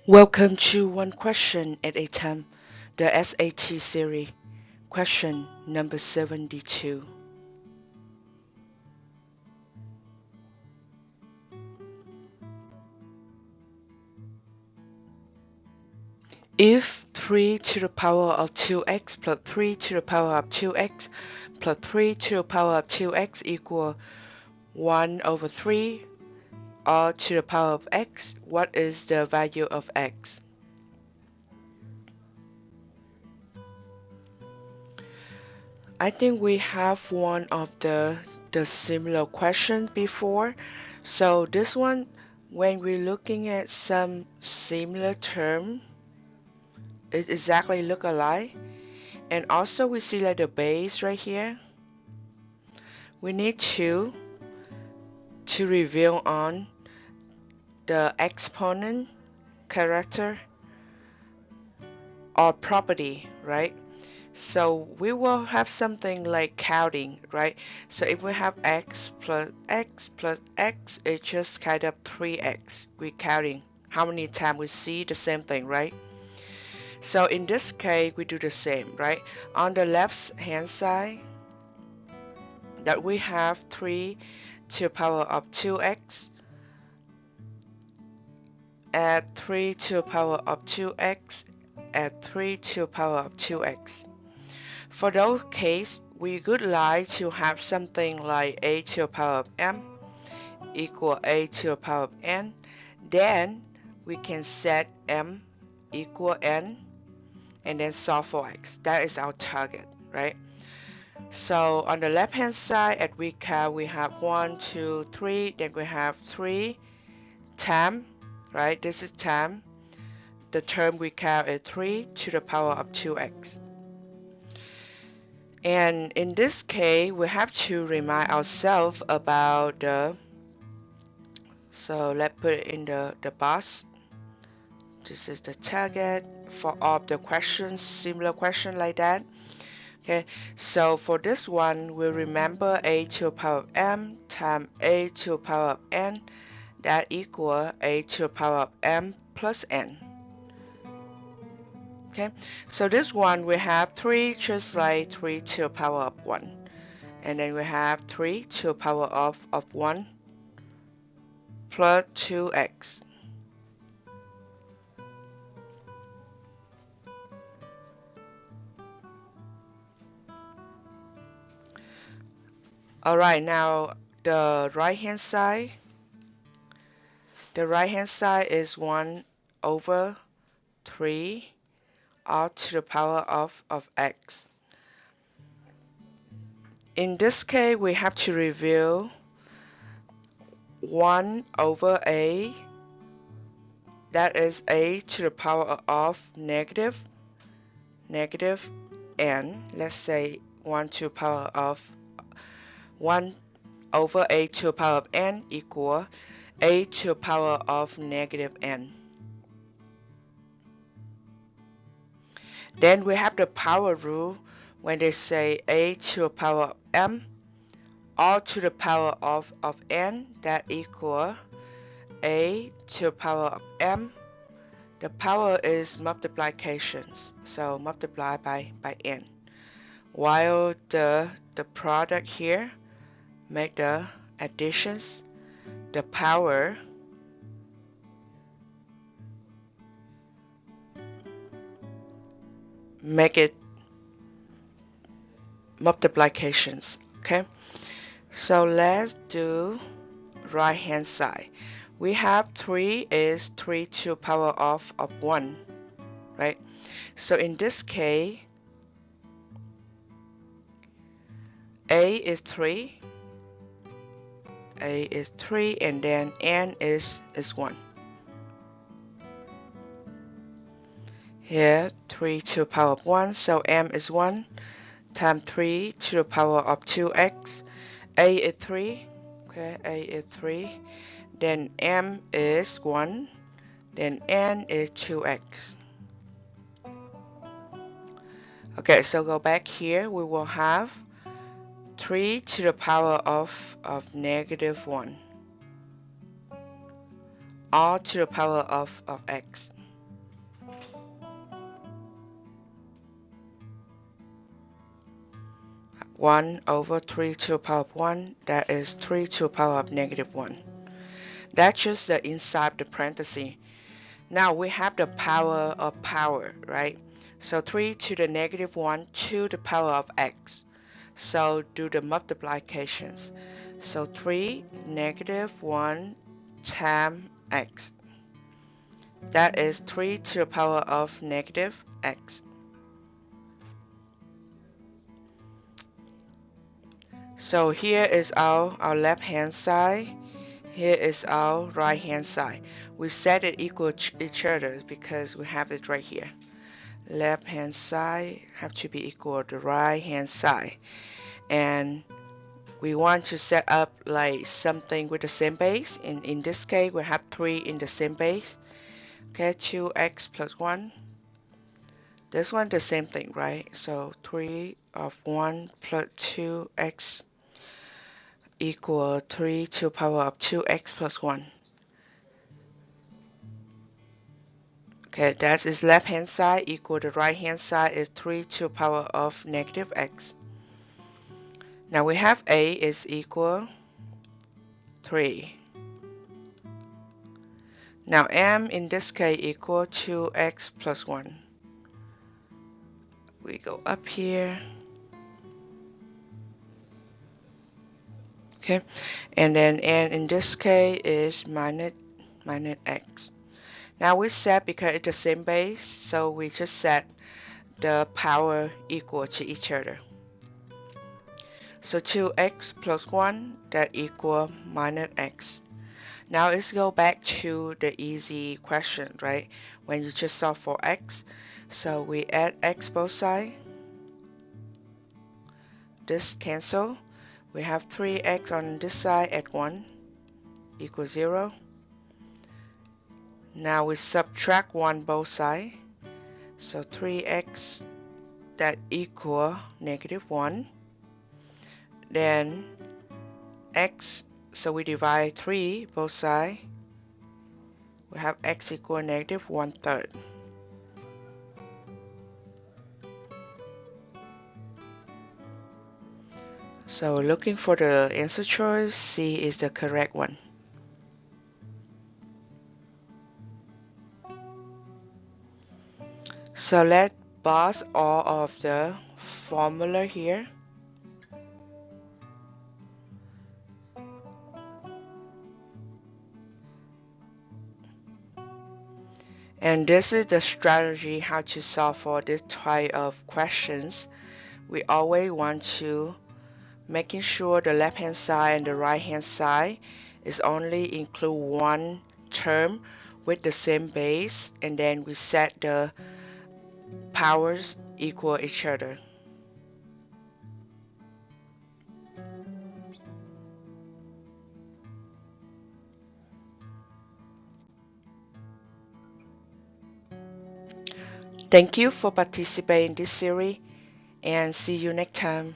Welcome to One Question at a Time, the SAT series. Question number 72. If 3 to the power of 2x plus 3 to the power of 2x plus 3 to the power of 2x equal 1 over 3 or to the power of x, what is the value of x? I think we have one of the similar questions before. So this one, when we're looking at some similar term, it exactly look alike. And also we see like the base right here. We need to review on the exponent character or property, right? So we will have something like counting, right? So if we have x plus x plus x, it's just kind of 3x. We're counting how many times we see the same thing, right? So in this case, we do the same, right? On the left hand side, that we have 3 to the power of 2x, add 3 to the power of 2x, add 3 to the power of 2x. For those cases, we would like to have something like a to the power of m equal a to the power of n. Then we can set m equal n and then solve for x. That is our target, right? So on the left hand side at recap, we have 1, 2, 3, then we have 3 time, right? This is time. The term we count is 3 to the power of 2x. And in this case, we have to remind ourselves about so let's put it in the box. This is the target for all the questions, similar question like that. Okay, so for this one, we remember a to the power of m times a to the power of n, that equal a to the power of m plus n. Okay, so this one we have 3 just like 3 to the power of 1. And then we have 3 to the power of 1 plus 2x. Alright, now the right hand side. The right hand side is 1 over 3 all to the power of x. In this case, we have to review 1 over a, that is a to the power of negative n. Let's say 1 to the power of 1 over a to the power of n equal a to the power of negative n. Then we have the power rule when they say a to the power of m all to the power of n, that equal a to the power of m. The power is multiplications, so multiply by n. While the product here make the additions, the power make it multiplications. Okay, so let's do right hand side. We have 3 is 3 to the power of 1, right? So in this case, a is 3, and then n is 1. Here 3 to the power of 1, so m is 1 times 3 to the power of 2x. A is 3, okay, a is 3, then m is 1, then n is 2x. Okay, so go back here, we will have 3 to the power of negative 1 all to the power of x. 1 over 3 to the power of 1, that is 3 to the power of negative 1. That's just the inside the parenthesis. Now we have the power of power, right? So 3 to the negative 1 to the power of x. So do the multiplications. So 3 negative 1 times x. That is 3 to the power of negative x. So here is our left hand side. Here is our right hand side. We set it equal to each other because we have it right here. Left hand side have to be equal to right hand side. And we want to set up like something with the same base. In this case, we have 3 in the same base. Okay, 2x plus 1. This one the same thing, right? So 3 of 1 plus 2x equal 3 to the power of 2x plus 1. Okay, that is left hand side equal to right hand side is 3 to the power of negative x. Now we have a is equal 3. Now m in this case equal to x plus 1. We go up here. Okay, and then n in this case is minus x. Now we set, because it's the same base, so we just set the power equal to each other. So 2x plus 1, that equal minus x. Now let's go back to the easy question, right? When you just solve for x. So we add x both sides. This cancel. We have 3x on this side at 1 equals 0. Now we subtract 1 both sides. So 3x that equal negative 1. Then x, so we divide 3 both sides. We have x equal negative 1/3. So looking for the answer choice, C is the correct one. So let's box all of the formula here. And this is the strategy how to solve for this type of questions. We always want to making sure the left hand side and the right hand side is only include one term with the same base, and then we set the powers equal each other. Thank you for participating in this series, and see you next time.